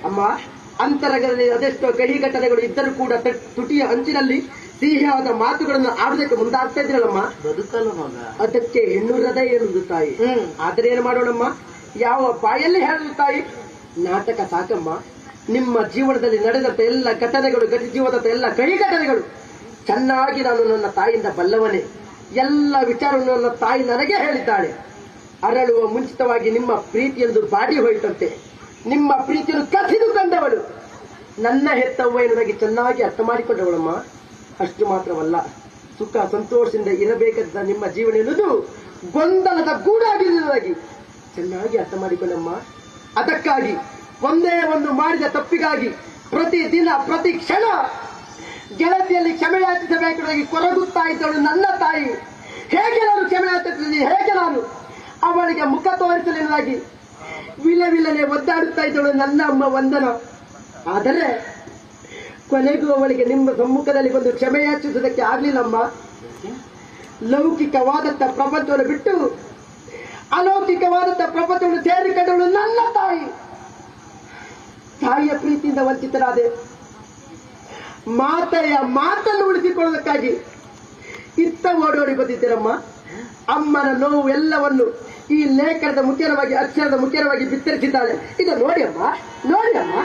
ಅಮ್ಮ, ಅಂತರಂಗದಲ್ಲಿ ಅದೆಷ್ಟೋ ಕಹಿ ಘಟನೆಗಳು ಇದ್ದರೂ ಕೂಡ ತುಟಿಯ ಅಂಚಿನಲ್ಲಿ ಸಿಹಿಯಾದ ಮಾತುಗಳನ್ನು ಆಡುವುದಕ್ಕೆ ಮುಂದಾಗ್ತಾ ಇದ್ರಲ್ಲಮ್ಮ. ಬದುಕಲ್ಲ ಮಗ, ಅದಕ್ಕೆ ಹೆಣ್ಣು ಹೃದಯ ಎನ್ನುವುದು ತಾಯಿ. ಆದ್ರೆ ಏನು ಮಾಡೋಣಮ್ಮ, ಯಾವ ಬಾಯಲ್ಲಿ ಹೇಳುದು ತಾಯಿ? ನಾಟಕ ಸಾಕಮ್ಮ. ನಿಮ್ಮ ಜೀವನದಲ್ಲಿ ನಡೆದಂತ ಎಲ್ಲ ಘಟನೆಗಳು, ಜೀವನದ ಎಲ್ಲ ಕಹಿ ಘಟನೆಗಳು ಚೆನ್ನಾಗಿ ನಾನು ನನ್ನ ತಾಯಿಯಿಂದ ಬಲ್ಲವನೇ. ಎಲ್ಲ ವಿಚಾರವನ್ನು ನನ್ನ ತಾಯಿ ನನಗೆ ಹೇಳಿದ್ದಾಳೆ. ಅರಳುವ ಮುಂಚಿತವಾಗಿ ನಿಮ್ಮ ಪ್ರೀತಿಯೊಂದು ಬಾಡಿ ಹೋಯಿತಂತೆ. ನಿಮ್ಮ ಪ್ರೀತಿಯನ್ನು ಕಸಿದು ಕಂಡವಳು ನನ್ನ ಹೆತ್ತವ್ವ ಎನ್ನುವುದಾಗಿ ಚೆನ್ನಾಗಿ ಅರ್ಥ ಮಾಡಿಕೊಂಡವಳಮ್ಮ. ಅಷ್ಟು ಮಾತ್ರವಲ್ಲ, ಸುಖ ಸಂತೋಷದಿಂದ ಇರಬೇಕಾದ ನಿಮ್ಮ ಜೀವನ ಎನ್ನುವುದು ಗೊಂದಲದ ಗೂಡಾಗಿರುವುದಾಗಿ ಚೆನ್ನಾಗಿ ಅರ್ಥ ಮಾಡಿಕೊಂಡಮ್ಮ. ಅದಕ್ಕಾಗಿ ಒಂದೇ ಒಂದು ಮಾಡಿದ ತಪ್ಪಿಗಾಗಿ ಪ್ರತಿ ದಿನ ಪ್ರತಿ ಕ್ಷಣ ಗೆಳತಿಯಲ್ಲಿ ಕ್ಷಮೆ ಯಾಚಿಸಬೇಕಾಗಿ ಕೊರಗುತ್ತಾ ಇದ್ದವಳು ನನ್ನ ತಾಯಿ. ಹೇಗೆ ನಾನು ಕ್ಷಮೆ ಯಾಚಿಸಿದ್ದೀನಿ? ಹೇಗೆ ನಾನು ಅವಳಿಗೆ ಮುಖ ತೋರಿಸಲಿಲ್ಲದಾಗಿ ವಿಲವಿಲನೆ ಒದ್ದಾಡುತ್ತಾ ಇದ್ದವಳು ನನ್ನ ಅಮ್ಮ ವಂದನ. ಆದರೆ ಕೊನೆಗೂ ಅವಳಿಗೆ ನಿಮ್ಮ ಸಮ್ಮುಖದಲ್ಲಿ ಬಂದು ಕ್ಷಮೆ ಯಾಚಿಸುವುದಕ್ಕೆ ಆಗ್ಲಿಲ್ಲಮ್ಮ. ಲೌಕಿಕವಾದಂತ ಪ್ರಪಂಚವನ್ನು ಬಿಟ್ಟು ಅಲೌಕಿಕವಾದಂತ ಪ್ರಪಂಚವನ್ನು ಸೇರಿಕೊಂಡವಳು ನನ್ನ ತಾಯಿ. ತಾಯಿಯ ಪ್ರೀತಿಯಿಂದ ವಂಚಿತರಾದೆ. ಮಾತೆಯ ಮಾತನ್ನು ಉಳಿಸಿಕೊಳ್ಳುವುದಕ್ಕಾಗಿ ಇತ್ತ ಓಡೋಡಿ ಬಂದಿದ್ದೀರಮ್ಮ. ಅಮ್ಮನ ನೋವು ಎಲ್ಲವನ್ನು ಈ ಲೇಖನದ ಮುಖ್ಯವಾಗಿ, ಅಕ್ಷರದ ಮುಖ್ಯವಾಗಿ ಬಿತ್ತರಿಸಿದ್ದಾಳೆ. ಇದು ನೋಡಿ ಅಮ್ಮ, ನೋಡಿ ಅಮ್ಮ.